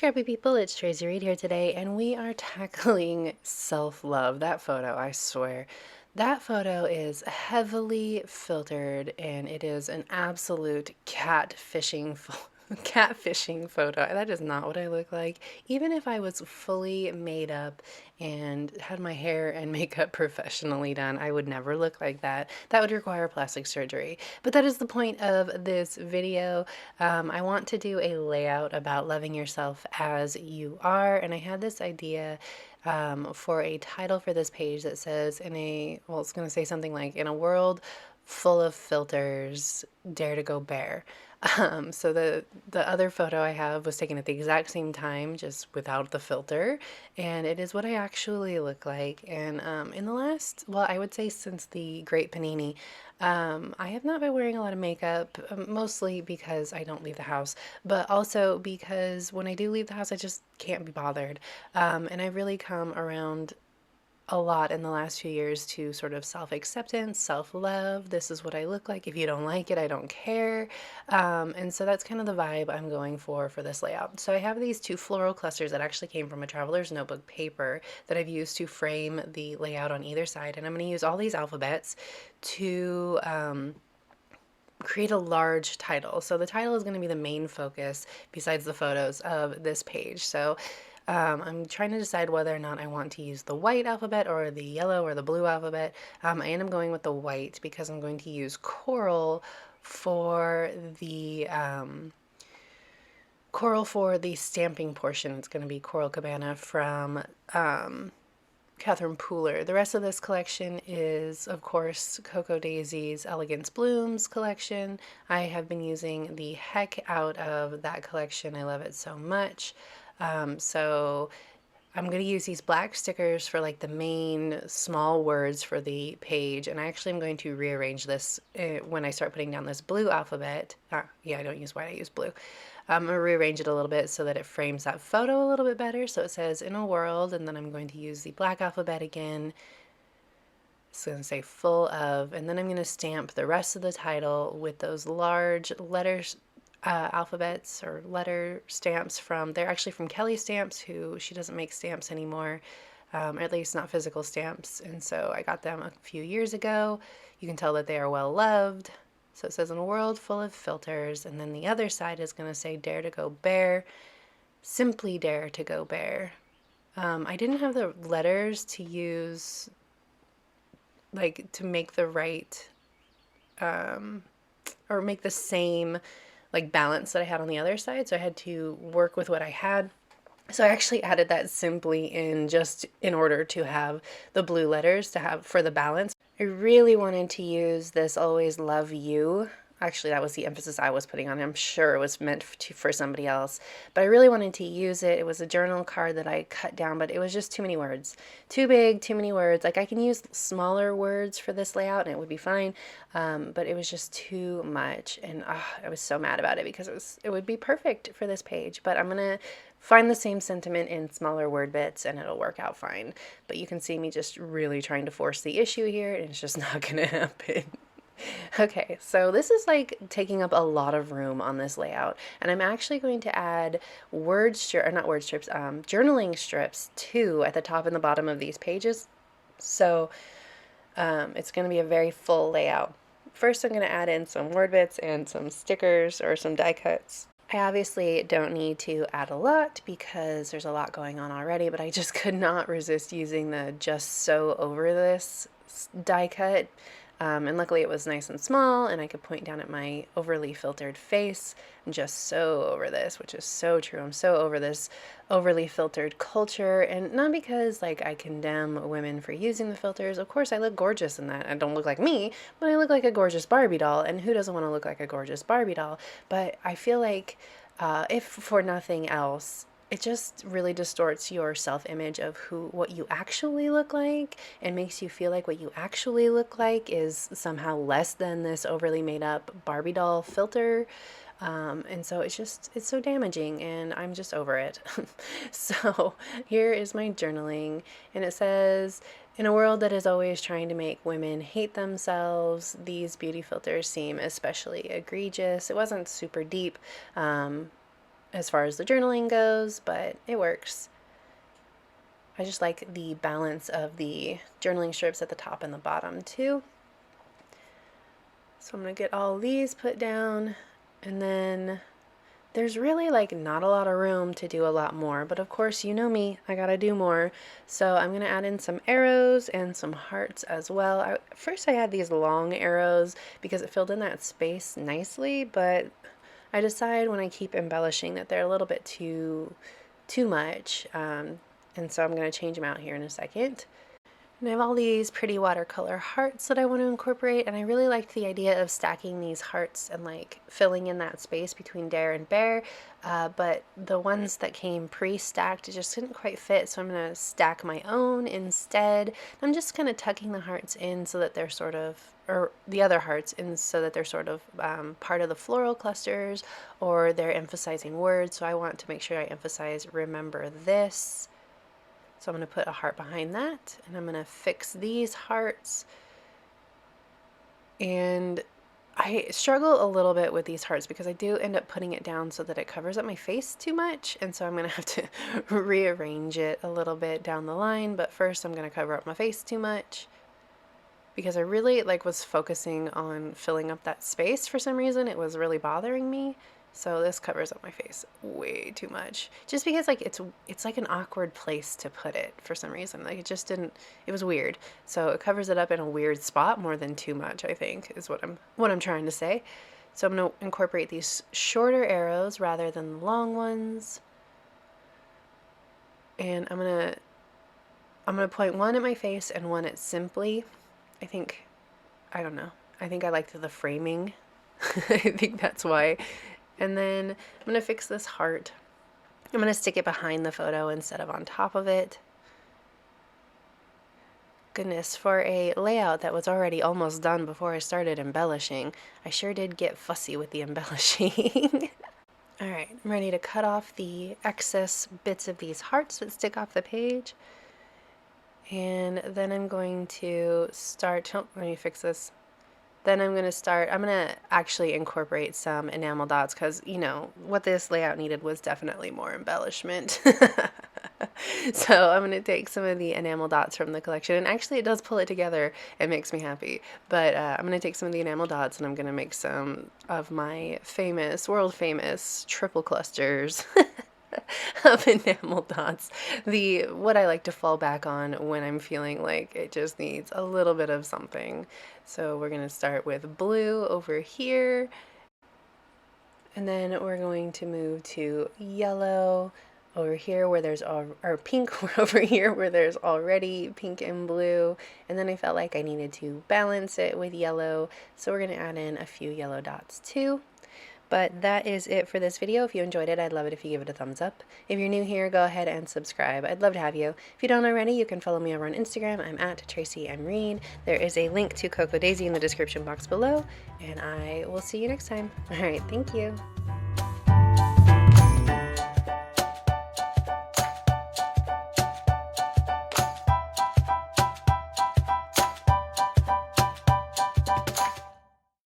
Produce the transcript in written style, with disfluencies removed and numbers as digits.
Scrappy people, it's Tracy Reed here today, and we are tackling self-love. That photo, I swear. That photo is heavily filtered, and it is an absolute catfishing photo. That is not what I look like. Even if I was fully made up and had my hair and makeup professionally done, I would never look like that. That would require plastic surgery. But that is the point of this video. I want to do a layout about loving yourself as you are, and I had this idea for a title for this page that says well, it's going to say something like, in a world full of filters, dare to go bare. So the other photo I have was taken at the exact same time, just without the filter, and it is what I actually look like. And in the last, well, I would say since the Great Panini, I have not been wearing a lot of makeup, mostly because I don't leave the house, but also because when I do leave the house, I just can't be bothered. And I've really come around a lot in the last few years to sort of self-acceptance, self-love. This is what I look like. If you don't like it, I don't care. And so that's kind of the vibe I'm going for this layout. So I have these two floral clusters that actually came from a traveler's notebook paper that I've used to frame the layout on either side. And I'm going to use all these alphabets to create a large title. So the title is going to be the main focus besides the photos of this page. So I'm trying to decide whether or not I want to use the white alphabet or the yellow or the blue alphabet. I end up going with the white because I'm going to use coral for the stamping portion. It's going to be Coral Cabana from Catherine Pooler. The rest of this collection is, of course, Coco Daisy's Elegance Blooms collection. I have been using the heck out of that collection. I love it so much. So I'm going to use these black stickers for like the main small words for the page, and I actually am going to rearrange this when I start putting down this blue alphabet. Yeah, I don't use white, I use blue. I'm going to rearrange it a little bit so that it frames that photo a little bit better. So it says in a world, and then I'm going to use the black alphabet again. It's going to say full of, and then I'm going to stamp the rest of the title with those large letters, alphabets or letter stamps they're actually from Kelly Stamps, who she doesn't make stamps anymore, or at least not physical stamps. And so I got them a few years ago. You can tell that they are well loved. So it says in a world full of filters, and then the other side is going to say dare to go bare, simply dare to go bare. I didn't have the letters to use, like, to make the right, or make the same like balance that I had on the other side, so I had to work with what I had. So I actually added that simply in just in order to have the blue letters to have for the balance. I really wanted to use this always love you. Actually, that was the emphasis I was putting on it. I'm sure it was meant for somebody else, but I really wanted to use it. It was a journal card that I cut down, but it was just too many words. Too big, too many words. Like, I can use smaller words for this layout and it would be fine, but it was just too much, and I was so mad about it because it would be perfect for this page, but I'm going to find the same sentiment in smaller word bits and it'll work out fine. But you can see me just really trying to force the issue here, and it's just not going to happen. Okay, so this is like taking up a lot of room on this layout, and I'm actually going to add journaling strips too at the top and the bottom of these pages. So it's going to be a very full layout. First, I'm going to add in some word bits and some stickers or some die cuts. I obviously don't need to add a lot because there's a lot going on already, but I just could not resist using the just so over this die cut. And luckily it was nice and small, and I could point down at my overly filtered face. I'm just so over this, which is so true. I'm so over this overly filtered culture, and not because like I condemn women for using the filters. Of course I look gorgeous in that. I don't look like me, but I look like a gorgeous Barbie doll, and who doesn't want to look like a gorgeous Barbie doll? But I feel like if for nothing else, it just really distorts your self-image of what you actually look like, and makes you feel like what you actually look like is somehow less than this overly made up Barbie doll filter. And so it's so damaging, and I'm just over it. So here is my journaling, and it says, in a world that is always trying to make women hate themselves, these beauty filters seem especially egregious. It wasn't super deep, as far as the journaling goes, but it works. I just like the balance of the journaling strips at the top and the bottom too. So I'm going to get all these put down, and then there's really like not a lot of room to do a lot more, but of course you know me, I gotta do more. So I'm gonna add in some arrows and some hearts as well. First I had these long arrows because it filled in that space nicely, but I decide when I keep embellishing that they're a little bit too much, and so I'm gonna change them out here in a second. And I have all these pretty watercolor hearts that I want to incorporate, and I really liked the idea of stacking these hearts and like filling in that space between Dare and Bear, but the ones that came pre-stacked just didn't quite fit, so I'm going to stack my own instead. I'm just kind of tucking the hearts in so that they're sort of, or the other hearts in so that they're sort of part of the floral clusters, or they're emphasizing words, so I want to make sure I emphasize remember this. So I'm going to put a heart behind that, and I'm going to fix these hearts. And I struggle a little bit with these hearts because I do end up putting it down so that it covers up my face too much, and so I'm going to have to rearrange it a little bit down the line, but first I'm going to cover up my face too much because I really was focusing on filling up that space for some reason. It was really bothering me. So this covers up my face way too much. Just because it's like an awkward place to put it for some reason. Like it just didn't, it was weird. So it covers it up in a weird spot more than too much, I think, is what I'm trying to say. So I'm going to incorporate these shorter arrows rather than the long ones. And I'm going to point one at my face and one at Simply. I don't know. I think I liked the framing. I think that's why. And then I'm going to fix this heart. I'm going to stick it behind the photo instead of on top of it. Goodness, for a layout that was already almost done before I started embellishing, I sure did get fussy with the embellishing. Alright, I'm ready to cut off the excess bits of these hearts that stick off the page. And then I'm going to start, let me fix this. Then I'm going to actually incorporate some enamel dots because, you know, what this layout needed was definitely more embellishment. So I'm going to take some of the enamel dots from the collection, and actually it does pull it together. It makes me happy. But I'm going to take some of the enamel dots and I'm going to make some of my world famous triple clusters of enamel dots. What I like to fall back on when I'm feeling like it just needs a little bit of something. So we're going to start with blue over here, and then we're going to move to yellow over here where there's or pink over here where there's already pink and blue, and then I felt like I needed to balance it with yellow, so we're going to add in a few yellow dots too. But that is it for this video. If you enjoyed it, I'd love it if you give it a thumbs up. If you're new here, go ahead and subscribe. I'd love to have you. If you don't already, you can follow me over on Instagram. I'm at Tracy M. Reed. There is a link to Coco Daisy in the description box below, and I will see you next time. All right, thank you.